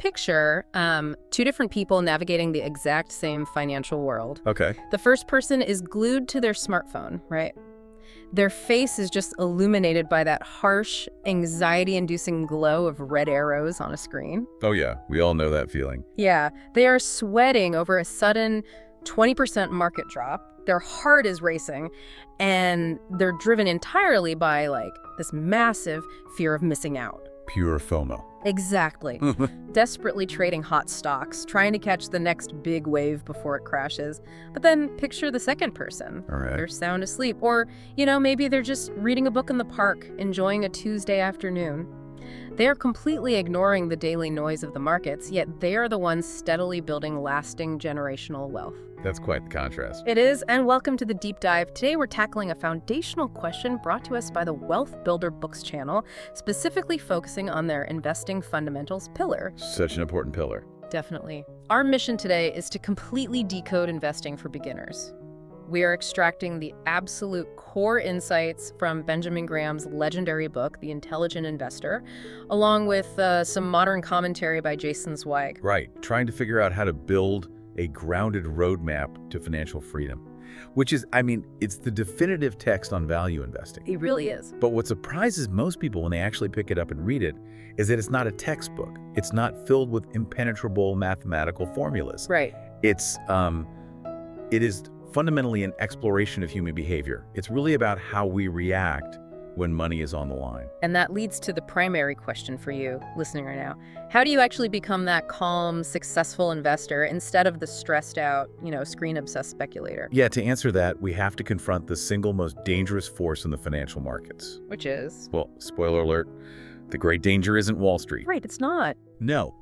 picture two different people navigating the exact same financial world. Okay. The first person is glued to their smartphone, right? Their face is just illuminated by that harsh, anxiety-inducing glow of red arrows on a screen. Oh yeah, we all know that feeling. Yeah, they are sweating over a sudden 20% market drop. Their heart is racing, and they're driven entirely by, like, this massive fear of missing out. Pure FOMO. Exactly. Desperately trading hot stocks, trying to catch the next big wave before it crashes. But then picture the second person. All right. They're sound asleep. Or, you know, maybe they're just reading a book in the park, enjoying a Tuesday afternoon. They are completely ignoring the daily noise of the markets, yet they are the ones steadily building lasting generational wealth. That's quite the contrast. It is, and welcome to the Deep Dive. Today we're tackling a foundational question brought to us by the Wealth Builder Books channel, specifically focusing on their investing fundamentals pillar. Such an important pillar. Definitely. Our mission today is to completely decode investing for beginners. We are extracting the absolute core insights from Benjamin Graham's legendary book, The Intelligent Investor, along with some modern commentary by Jason Zweig. Right. Trying to figure out how to build a grounded roadmap to financial freedom, which is, I mean, it's the definitive text on value investing. It really is. But what surprises most people when they actually pick it up and read it is that it's not a textbook. It's not filled with impenetrable mathematical formulas. Right. It is fundamentally an exploration of human behavior. It's really about how we react when money is on the line. And that leads to the primary question for you listening right now. How do you actually become that calm, successful investor instead of the stressed out, screen-obsessed speculator? Yeah, to answer that, we have to confront the single most dangerous force in the financial markets. Which is? Well, spoiler alert, the great danger isn't Wall Street. Right, it's not. No,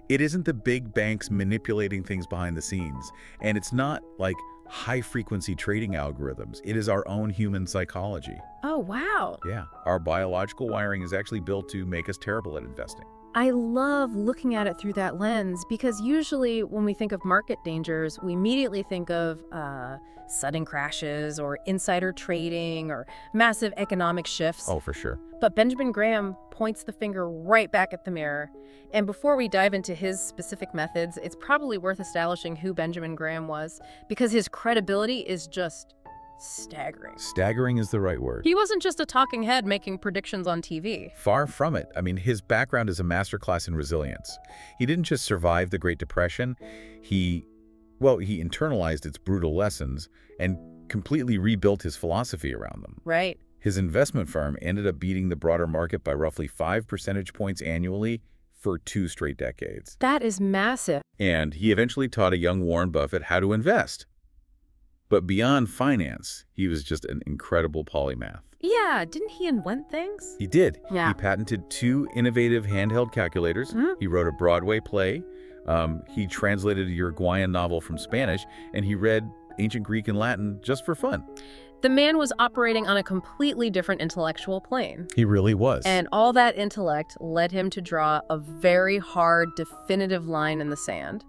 it isn't the big banks manipulating things behind the scenes. And it's not like high-frequency trading algorithms. It is our own human psychology. Oh, wow. Yeah, our biological wiring is actually built to make us terrible at investing. I love looking at it through that lens because usually when we think of market dangers, we immediately think of sudden crashes or insider trading or massive economic shifts. Oh, for sure. But Benjamin Graham points the finger right back at the mirror. And before we dive into his specific methods, it's probably worth establishing who Benjamin Graham was because his credibility is just staggering. Staggering is the right word. He wasn't just a talking head making predictions on TV. Far from it. I mean, his background is a masterclass in resilience. He didn't just survive the Great Depression. He internalized its brutal lessons and completely rebuilt his philosophy around them. Right. His investment firm ended up beating the broader market by roughly 5 percentage points annually for 2 straight decades. That is massive. And he eventually taught a young Warren Buffett how to invest. But beyond finance, he was just an incredible polymath. Yeah, didn't he invent things? He did. Yeah. He patented 2 innovative handheld calculators. He wrote a Broadway play. He translated a Uruguayan novel from Spanish, and he read ancient Greek and Latin just for fun. The man was operating on a completely different intellectual plane. He really was. And all that intellect led him to draw a very hard, definitive line in the sand.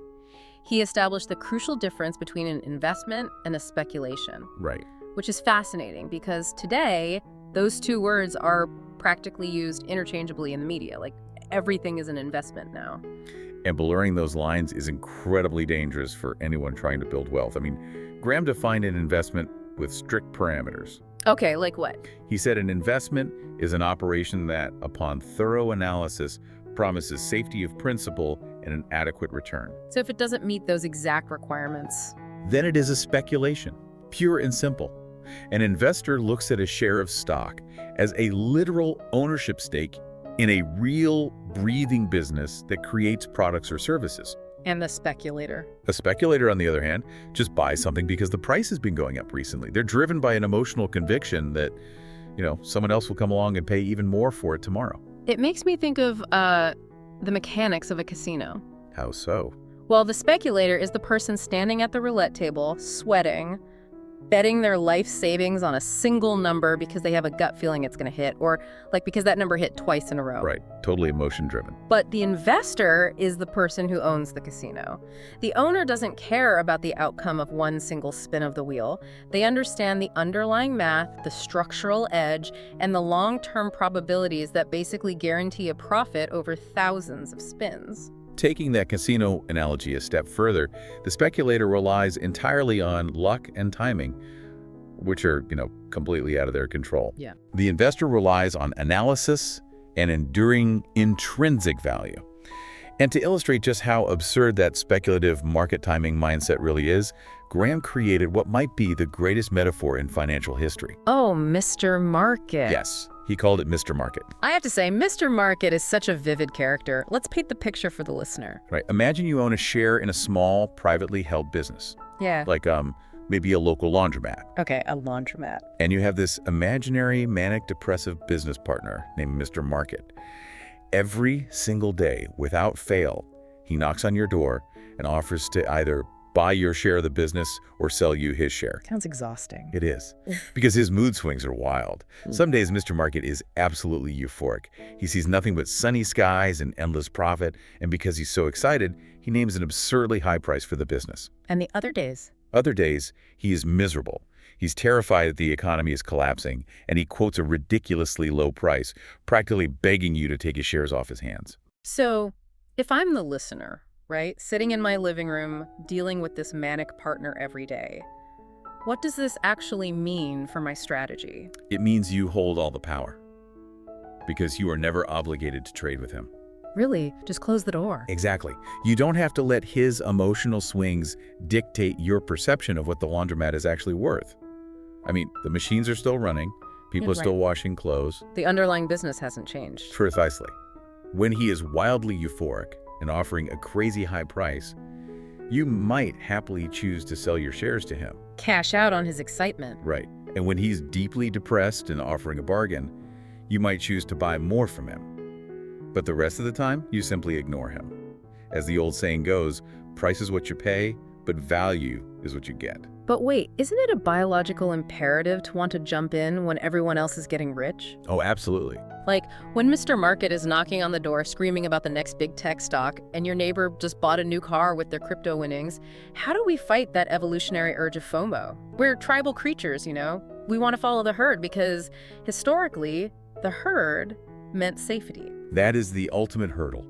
He established the crucial difference between an investment and a speculation. Right. Which is fascinating because today, those 2 words are practically used interchangeably in the media. Like, everything is an investment now. And blurring those lines is incredibly dangerous for anyone trying to build wealth. I mean, Graham defined an investment with strict parameters. Okay, like what? He said an investment is an operation that, upon thorough analysis, promises safety of principal and an adequate return. So if it doesn't meet those exact requirements, then it is a speculation, pure and simple. An investor looks at a share of stock as a literal ownership stake in a real, breathing business that creates products or services. And the speculator? A speculator, on the other hand, just buys something because the price has been going up recently. They're driven by an emotional conviction that, someone else will come along and pay even more for it tomorrow. It makes me think of the mechanics of a casino. How so? Well, the speculator is the person standing at the roulette table, sweating, betting their life savings on a single number because they have a gut feeling it's going to hit, or because that number hit twice in a row. Right. Totally emotion-driven. But the investor is the person who owns the casino. The owner doesn't care about the outcome of one single spin of the wheel. They understand the underlying math, the structural edge, and the long-term probabilities that basically guarantee a profit over thousands of spins. Taking that casino analogy a step further, the speculator relies entirely on luck and timing, which are, completely out of their control. Yeah. The investor relies on analysis and enduring intrinsic value. And to illustrate just how absurd that speculative market timing mindset really is, Graham created what might be the greatest metaphor in financial history. Oh, Mr. Market. Yes, he called it Mr. Market. I have to say, Mr. Market is such a vivid character. Let's paint the picture for the listener. Right. Imagine you own a share in a small, privately held business, Yeah. like maybe a local laundromat. Okay, a laundromat. And you have this imaginary manic depressive business partner named Mr. Market. Every single day, without fail, he knocks on your door and offers to either buy your share of the business or sell you his share. Sounds exhausting. It is, because his mood swings are wild. Some days Mr. Market is absolutely euphoric. He sees nothing but sunny skies and endless profit, and because he's so excited, he names an absurdly high price for the business. And the other days? Other days, he is miserable. He's terrified that the economy is collapsing, and he quotes a ridiculously low price, practically begging you to take his shares off his hands. So, if I'm the listener, right, sitting in my living room, dealing with this manic partner every day, what does this actually mean for my strategy? It means you hold all the power, because you are never obligated to trade with him. Really? Just close the door. Exactly. You don't have to let his emotional swings dictate your perception of what the laundromat is actually worth. I mean, the machines are still running, people are still washing clothes. The underlying business hasn't changed. Precisely. When he is wildly euphoric and offering a crazy high price, you might happily choose to sell your shares to him. Cash out on his excitement. Right. And when he's deeply depressed and offering a bargain, you might choose to buy more from him. But the rest of the time, you simply ignore him. As the old saying goes, price is what you pay, but value is what you get. But wait, isn't it a biological imperative to want to jump in when everyone else is getting rich? Oh, absolutely. Like, when Mr. Market is knocking on the door screaming about the next big tech stock, and your neighbor just bought a new car with their crypto winnings, how do we fight that evolutionary urge of FOMO? We're tribal creatures, We want to follow the herd because, historically, the herd meant safety. That is the ultimate hurdle.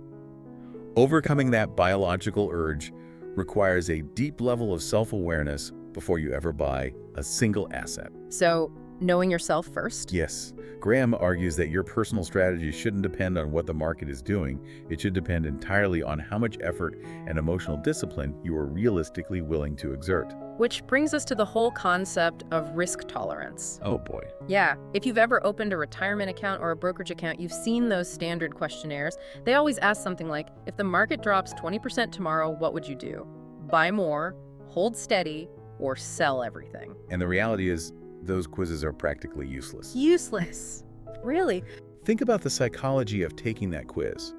Overcoming that biological urge requires a deep level of self-awareness before you ever buy a single asset. So, knowing yourself first? Yes. Graham argues that your personal strategy shouldn't depend on what the market is doing. It should depend entirely on how much effort and emotional discipline you are realistically willing to exert. Which brings us to the whole concept of risk tolerance. Oh boy. Yeah, if you've ever opened a retirement account or a brokerage account, you've seen those standard questionnaires. They always ask something like, if the market drops 20% tomorrow, what would you do? Buy more, hold steady, or sell everything? And the reality is, those quizzes are practically useless. Useless. Really? Think about the psychology of taking that quiz.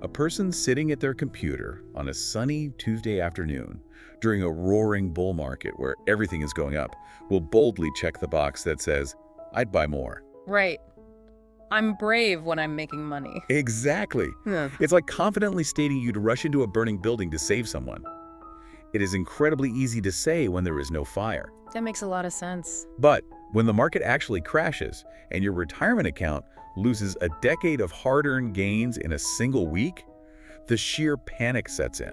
A person sitting at their computer on a sunny Tuesday afternoon during a roaring bull market where everything is going up will boldly check the box that says, I'd buy more. Right. I'm brave when I'm making money. Exactly. It's like confidently stating you'd rush into a burning building to save someone. It is incredibly easy to say when there is no fire. That makes a lot of sense. But when the market actually crashes and your retirement account loses a decade of hard-earned gains in a single week, the sheer panic sets in.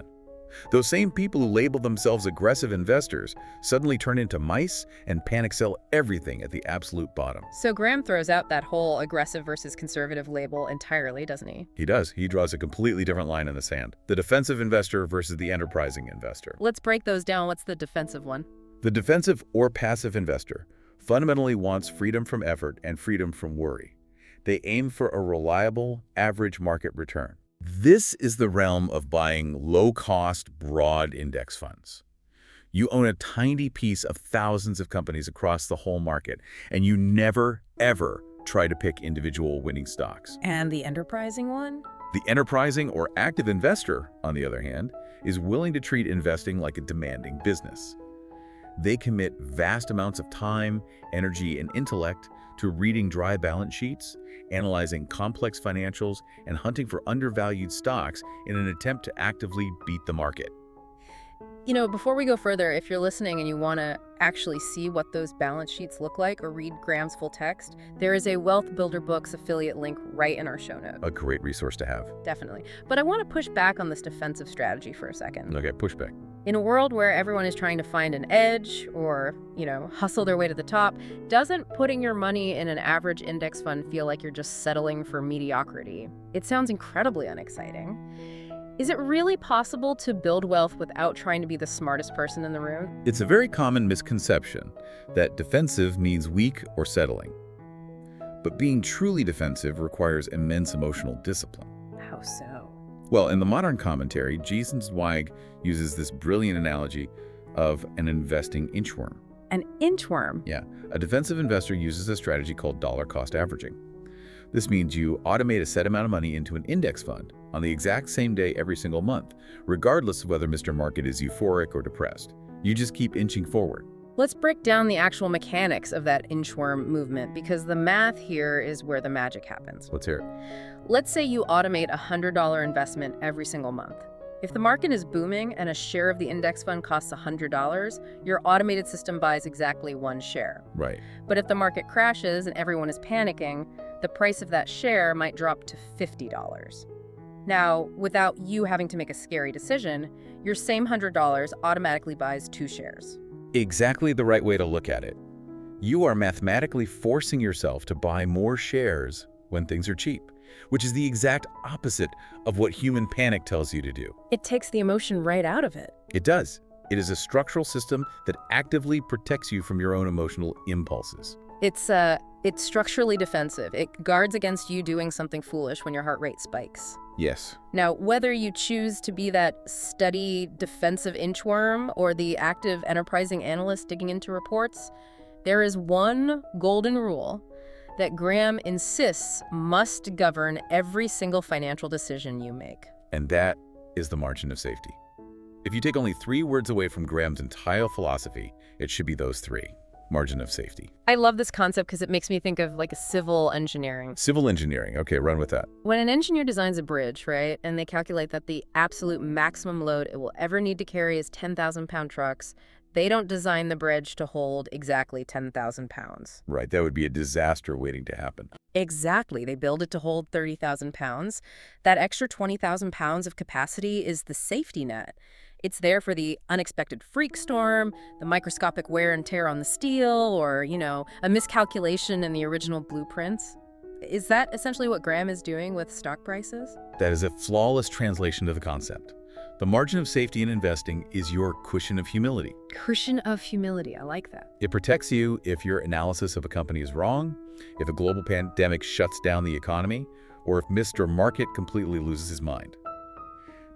Those same people who label themselves aggressive investors suddenly turn into mice and panic sell everything at the absolute bottom. So Graham throws out that whole aggressive versus conservative label entirely, doesn't he? He does. He draws a completely different line in the sand. The defensive investor versus the enterprising investor. Let's break those down. What's the defensive one? The defensive or passive investor fundamentally wants freedom from effort and freedom from worry. They aim for a reliable, average market return. This is the realm of buying low-cost, broad index funds. You own a tiny piece of thousands of companies across the whole market, and you never, ever try to pick individual winning stocks. And the enterprising one? The enterprising or active investor, on the other hand, is willing to treat investing like a demanding business. They commit vast amounts of time, energy, and intellect to reading dry balance sheets, analyzing complex financials, and hunting for undervalued stocks in an attempt to actively beat the market. Before we go further, if you're listening and you want to actually see what those balance sheets look like or read Graham's full text, there is a Wealth Builder Books affiliate link right in our show notes. A great resource to have. Definitely. But I want to push back on this defensive strategy for a second. Okay, push back. In a world where everyone is trying to find an edge or, hustle their way to the top, doesn't putting your money in an average index fund feel like you're just settling for mediocrity? It sounds incredibly unexciting. Is it really possible to build wealth without trying to be the smartest person in the room? It's a very common misconception that defensive means weak or settling. But being truly defensive requires immense emotional discipline. How so? Well, in the modern commentary, Jason Zweig uses this brilliant analogy of an investing inchworm. An inchworm? Yeah. A defensive investor uses a strategy called dollar cost averaging. This means you automate a set amount of money into an index fund on the exact same day every single month, regardless of whether Mr. Market is euphoric or depressed. You just keep inching forward. Let's break down the actual mechanics of that inchworm movement, because the math here is where the magic happens. Let's hear it. Let's say you automate a $100 investment every single month. If the market is booming and a share of the index fund costs $100, your automated system buys exactly one share. Right. But if the market crashes and everyone is panicking, the price of that share might drop to $50. Now, without you having to make a scary decision, your same $100 automatically buys 2 shares. Exactly the right way to look at it. You are mathematically forcing yourself to buy more shares when things are cheap, which is the exact opposite of what human panic tells you to do. It takes the emotion right out of it. It does. It is a structural system that actively protects you from your own emotional impulses. It's structurally defensive. It guards against you doing something foolish when your heart rate spikes. Yes. Now, whether you choose to be that steady defensive inchworm or the active enterprising analyst digging into reports, there is one golden rule that Graham insists must govern every single financial decision you make. And that is the margin of safety. If you take only 3 words away from Graham's entire philosophy, it should be those 3. Margin of safety. I love this concept because it makes me think of like civil engineering. Civil engineering. Okay, run with that. When an engineer designs a bridge, right, and they calculate that the absolute maximum load it will ever need to carry is 10,000-pound trucks, they don't design the bridge to hold exactly 10,000 pounds. Right, that would be a disaster waiting to happen. Exactly. They build it to hold 30,000 pounds. That extra 20,000 pounds of capacity is the safety net. It's there for the unexpected freak storm, the microscopic wear and tear on the steel, or, a miscalculation in the original blueprints. Is that essentially what Graham is doing with stock prices? That is a flawless translation of the concept. The margin of safety in investing is your cushion of humility. Cushion of humility. I like that. It protects you if your analysis of a company is wrong, if a global pandemic shuts down the economy, or if Mr. Market completely loses his mind.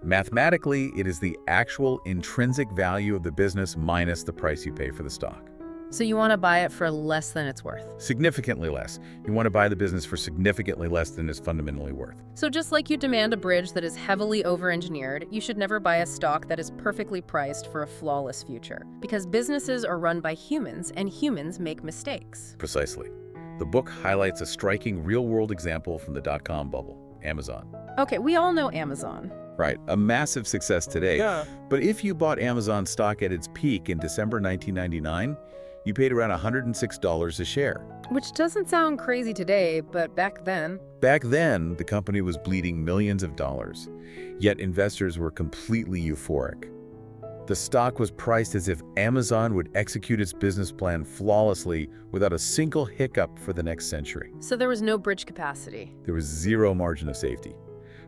Mathematically, it is the actual intrinsic value of the business minus the price you pay for the stock. So you want to buy it for less than it's worth? Significantly less. You want to buy the business for significantly less than it's fundamentally worth. So just like you demand a bridge that is heavily over-engineered, you should never buy a stock that is perfectly priced for a flawless future. Because businesses are run by humans, and humans make mistakes. Precisely. The book highlights a striking real-world example from the dot-com bubble, Amazon. Okay, we all know Amazon. Right, a massive success today. Yeah. But if you bought Amazon stock at its peak in December 1999, you paid around $106 a share. Which doesn't sound crazy today, but back then... Back then, the company was bleeding millions of dollars, yet investors were completely euphoric. The stock was priced as if Amazon would execute its business plan flawlessly without a single hiccup for the next century. So there was no bridge capacity. There was zero margin of safety.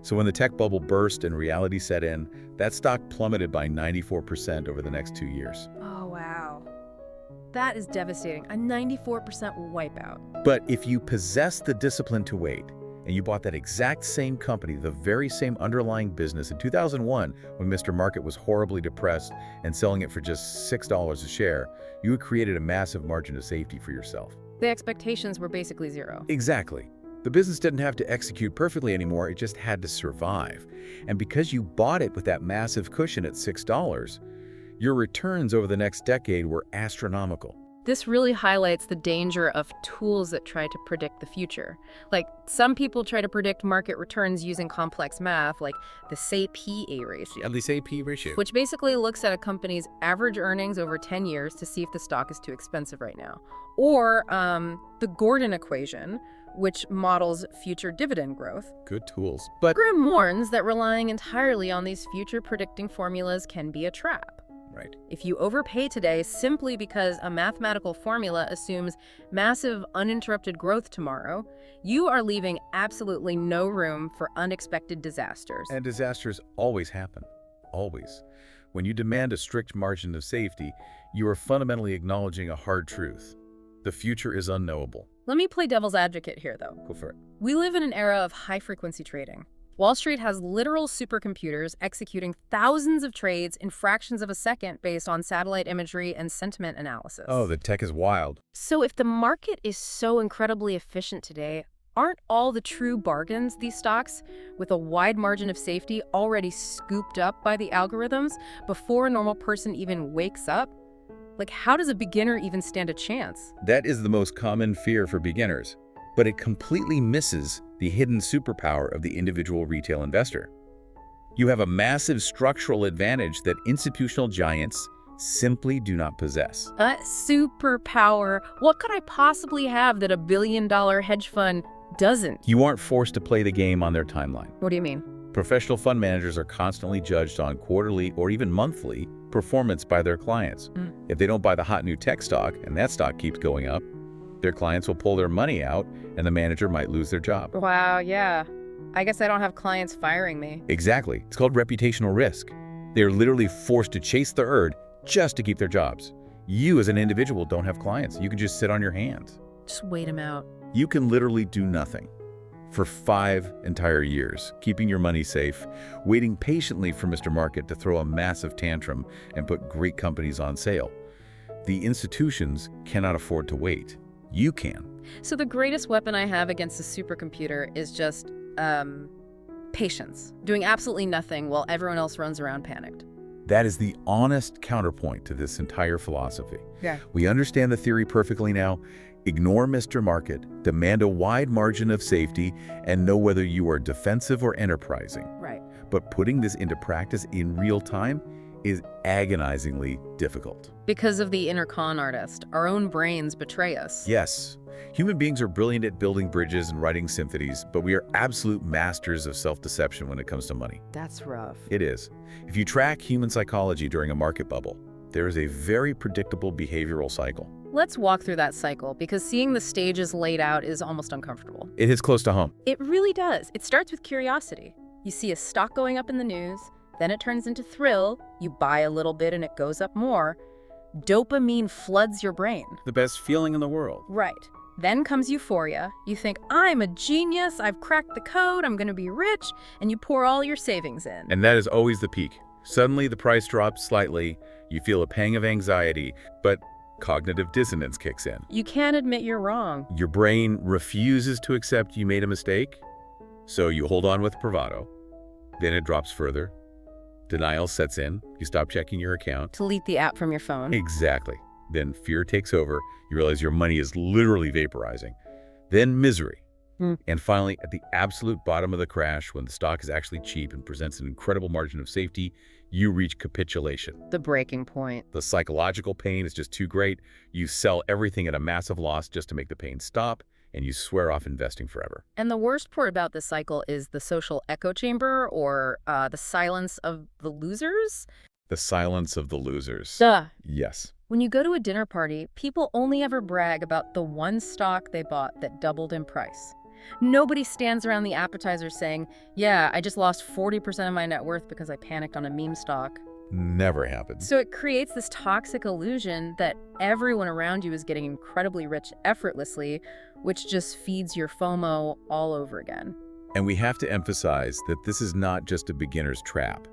So when the tech bubble burst and reality set in, that stock plummeted by 94% over the next 2 years. Oh, wow. That is devastating. A 94% wipeout. But if you possess the discipline to wait, and you bought that exact same company, the very same underlying business in 2001, when Mr. Market was horribly depressed and selling it for just $6 a share, you had created a massive margin of safety for yourself. The expectations were basically zero. Exactly. The business didn't have to execute perfectly anymore, it just had to survive. And because you bought it with that massive cushion at $6, your returns over the next decade were astronomical. This really highlights the danger of tools that try to predict the future. Like, some people try to predict market returns using complex math, like the SAP-A ratio. Yeah, the SAP ratio. Which basically looks at a company's average earnings over 10 years to see if the stock is too expensive right now. Or the Gordon equation, which models future dividend growth. Good tools. But Grimm warns that relying entirely on these future predicting formulas can be a trap. right. If you overpay today simply because a mathematical formula assumes massive uninterrupted growth tomorrow, you are leaving absolutely no room for unexpected disasters. And disasters always happen. Always. When you demand a strict margin of safety, you are fundamentally acknowledging a hard truth. The future is unknowable. Let me play devil's advocate here, though. Go for it. We live in an era of high-frequency trading. Wall Street has literal supercomputers executing thousands of trades in fractions of a second based on satellite imagery and sentiment analysis. Oh, the tech is wild. So if the market is so incredibly efficient today, aren't all the true bargains, these stocks, with a wide margin of safety, already scooped up by the algorithms before a normal person even wakes up? Like, how does a beginner even stand a chance? That is the most common fear for beginners, but it completely misses the hidden superpower of the individual retail investor. You have a massive structural advantage that institutional giants simply do not possess. A superpower? What could I possibly have that a billion-dollar hedge fund doesn't? You aren't forced to play the game on their timeline. What do you mean? Professional fund managers are constantly judged on quarterly or even monthly performance by their clients. If they don't buy the hot new tech stock and that stock keeps going up, their clients will pull their money out and the manager might lose their job. Wow, yeah. I guess I don't have clients firing me. Exactly. It's called reputational risk. They're literally forced to chase the herd just to keep their jobs. You as an individual don't have clients. You can just sit on your hands. Just wait them out. You can literally do nothing for 5 entire years, keeping your money safe, waiting patiently for Mr. Market to throw a massive tantrum and put great companies on sale. The institutions cannot afford to wait. You can. So the greatest weapon I have against a supercomputer is just, patience. Doing absolutely nothing while everyone else runs around panicked. That is the honest counterpoint to this entire philosophy. Yeah. We understand the theory perfectly now. Ignore Mr. Market, demand a wide margin of safety, and know whether you are defensive or enterprising. Right. But putting this into practice in real time is agonizingly difficult. Because of the inner con artist, our own brains betray us. Yes, human beings are brilliant at building bridges and writing symphonies, but we are absolute masters of self-deception when it comes to money. That's rough. It is. If you track human psychology during a market bubble, there is a very predictable behavioral cycle. Let's walk through that cycle, because seeing the stages laid out is almost uncomfortable. It hits close to home. It really does. It starts with curiosity. You see a stock going up in the news, then it turns into thrill, you buy a little bit and it goes up more. Dopamine floods your brain. The best feeling in the world. Right. Then comes euphoria. You think, I'm a genius, I've cracked the code, I'm gonna be rich, and you pour all your savings in. And that is always the peak. Suddenly the price drops slightly, you feel a pang of anxiety, but cognitive dissonance kicks in. You can't admit you're wrong. Your brain refuses to accept you made a mistake, so you hold on with bravado. Then it drops further. Denial sets in. You stop checking your account. Delete the app from your phone. Exactly. Then fear takes over. You realize your money is literally vaporizing. Then misery. And finally, at the absolute bottom of the crash, when the stock is actually cheap and presents an incredible margin of safety, you reach capitulation. The breaking point. The psychological pain is just too great. You sell everything at a massive loss just to make the pain stop, and you swear off investing forever. And the worst part about this cycle is the social echo chamber, or the silence of the losers. The silence of the losers. Duh. Yes. When you go to a dinner party, people only ever brag about the one stock they bought that doubled in price. Nobody stands around the appetizer saying, yeah, I just lost 40% of my net worth because I panicked on a meme stock. Never happens. So it creates this toxic illusion that everyone around you is getting incredibly rich effortlessly, which just feeds your FOMO all over again. And we have to emphasize that this is not just a beginner's trap.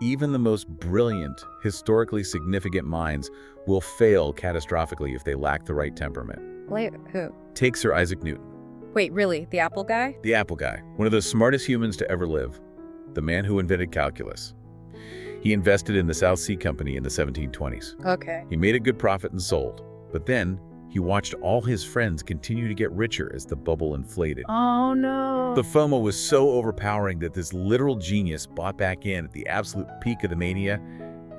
Even the most brilliant, historically significant minds will fail catastrophically if they lack the right temperament. Wait, who? Take Sir Isaac Newton. Wait, really? The Apple guy? The Apple guy, one of the smartest humans to ever live, the man who invented calculus. He invested in the South Sea Company in the 1720s. Okay. He made a good profit and sold. But then, he watched all his friends continue to get richer as the bubble inflated. Oh no. The FOMO was so overpowering that this literal genius bought back in at the absolute peak of the mania,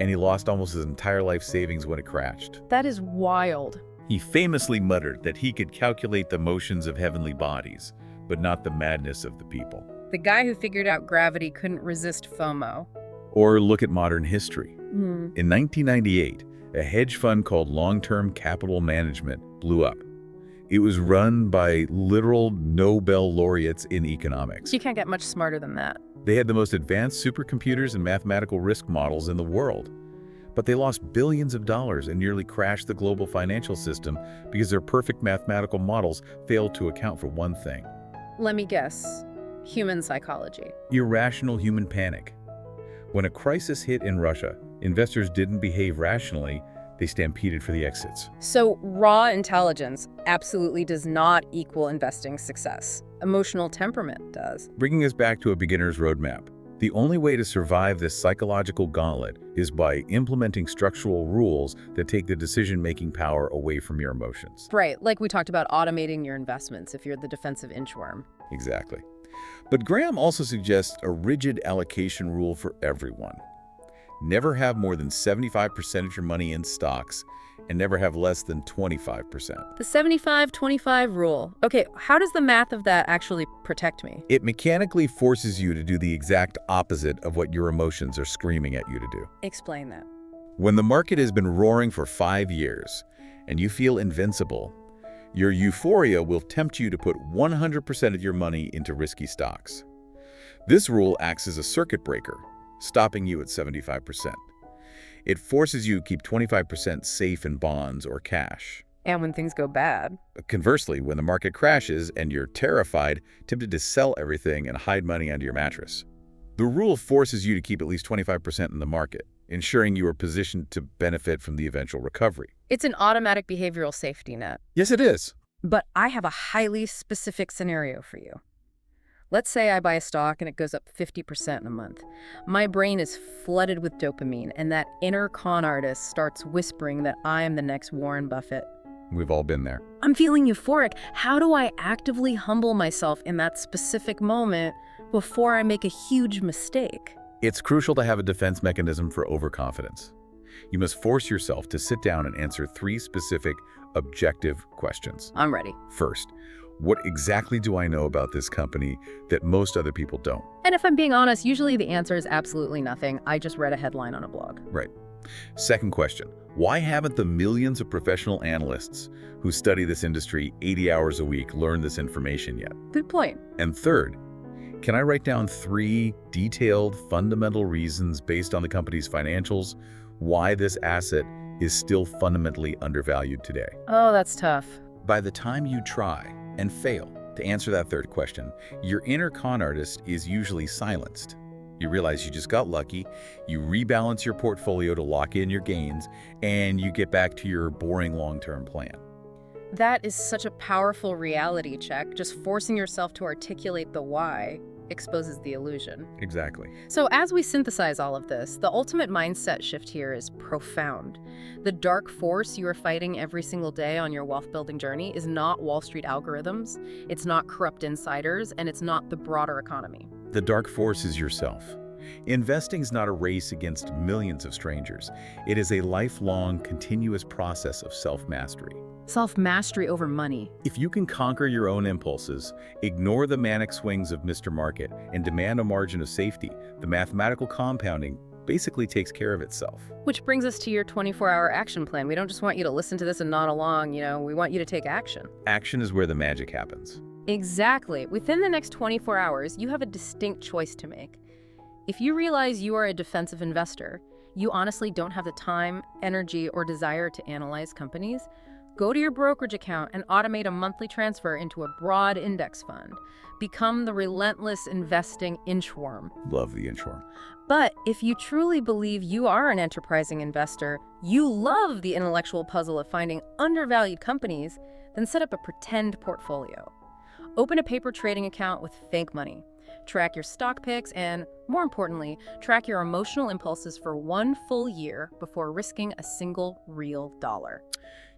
and he lost almost his entire life savings when it crashed. That is wild. He famously muttered that he could calculate the motions of heavenly bodies, but not the madness of the people. The guy who figured out gravity couldn't resist FOMO. Or look at modern history. Hmm. In 1998, a hedge fund called Long-Term Capital Management blew up. It was run by literal Nobel laureates in economics. You can't get much smarter than that. They had the most advanced supercomputers and mathematical risk models in the world. But they lost billions of dollars and nearly crashed the global financial system because their perfect mathematical models failed to account for one thing: Let me guess. Human psychology. irrational human panic. When a crisis hit in Russia, investors didn't behave rationally, they stampeded for the exits. So raw intelligence absolutely does not equal investing success. Emotional temperament does. Bringing us back to a beginner's roadmap. The only way to survive this psychological gauntlet is by implementing structural rules that take the decision-making power away from your emotions. Right, like we talked about automating your investments if you're the defensive inchworm. Exactly. But Graham also suggests a rigid allocation rule for everyone. Never have more than 75% of your money in stocks, and never have less than 25%. The 75-25 rule. Okay, how does the math of that actually protect me? It mechanically forces you to do the exact opposite of what your emotions are screaming at you to do. Explain that. When the market has been roaring for 5 years, and you feel invincible, your euphoria will tempt you to put 100% of your money into risky stocks. This rule acts as a circuit breaker, stopping you at 75%. It forces you to keep 25% safe in bonds or cash. And when things go bad. Conversely, when the market crashes and you're terrified, tempted to sell everything and hide money under your mattress. The rule forces you to keep at least 25% in the market, ensuring you are positioned to benefit from the eventual recovery. It's an automatic behavioral safety net. Yes, it is. But I have a highly specific scenario for you. Let's say I buy a stock and it goes up 50% in a month. My brain is flooded with dopamine, and that inner con artist starts whispering that I am the next Warren Buffett. We've all been there. I'm feeling euphoric. How do I actively humble myself in that specific moment before I make a huge mistake? It's crucial to have a defense mechanism for overconfidence. You must force yourself to sit down and answer 3 specific, objective questions. I'm ready. First, what exactly do I know about this company that most other people don't? And if I'm being honest, usually the answer is absolutely nothing. I just read a headline on a blog. Right. Second question, why haven't the millions of professional analysts who study this industry 80 hours a week learned this information yet? Good point. And third, can I write down 3 detailed, fundamental reasons based on the company's financials why this asset is still fundamentally undervalued today? Oh, that's tough. By the time you try and fail to answer that third question, your inner con artist is usually silenced. You realize you just got lucky, you rebalance your portfolio to lock in your gains, and you get back to your boring long-term plan. That is such a powerful reality check. Just forcing yourself to articulate the why exposes the illusion. Exactly. So as we synthesize all of this, the ultimate mindset shift here is profound. The dark force you are fighting every single day on your wealth-building journey is not Wall Street algorithms, it's not corrupt insiders, and it's not the broader economy. The dark force is yourself. Investing is not a race against millions of strangers. It is a lifelong, continuous process of self-mastery. Self-mastery over money. If you can conquer your own impulses, ignore the manic swings of Mr. Market, and demand a margin of safety, the mathematical compounding basically takes care of itself. Which brings us to your 24-hour action plan. We don't just want you to listen to this and nod along, we want you to take action. Action is where the magic happens. Exactly. Within the next 24 hours, you have a distinct choice to make. If you realize you are a defensive investor, you honestly don't have the time, energy, or desire to analyze companies, go to your brokerage account and automate a monthly transfer into a broad index fund. Become the relentless investing inchworm. Love the inchworm. But if you truly believe you are an enterprising investor, you love the intellectual puzzle of finding undervalued companies, then set up a pretend portfolio. Open a paper trading account with fake money. Track your stock picks and, more importantly, track your emotional impulses for 1 full year before risking a single real dollar.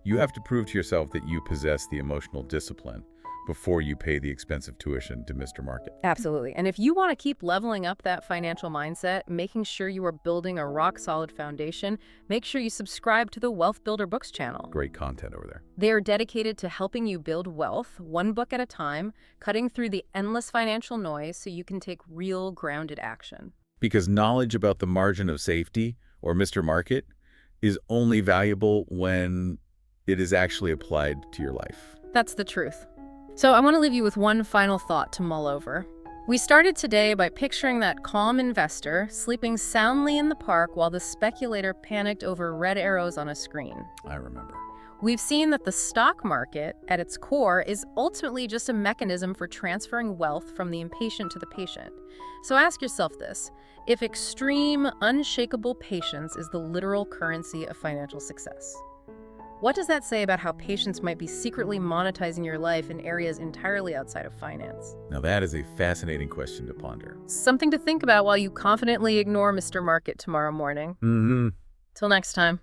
You have to prove to yourself that you possess the emotional discipline before you pay the expensive tuition to Mr. Market. Absolutely. And if you want to keep leveling up that financial mindset, making sure you are building a rock-solid foundation, make sure you subscribe to the Wealth Builder Books channel. Great content over there. They are dedicated to helping you build wealth, one book at a time, cutting through the endless financial noise so you can take real, grounded action. Because knowledge about the margin of safety, or Mr. Market, is only valuable when it is actually applied to your life. That's the truth. So I want to leave you with one final thought to mull over. We started today by picturing that calm investor sleeping soundly in the park while the speculator panicked over red arrows on a screen. I remember. We've seen that the stock market, at its core, is ultimately just a mechanism for transferring wealth from the impatient to the patient. So ask yourself this: if extreme, unshakable patience is the literal currency of financial success, what does that say about how patience might be secretly monetizing your life in areas entirely outside of finance? Now that is a fascinating question to ponder. Something to think about while you confidently ignore Mr. Market tomorrow morning. Mm-hmm. Till next time.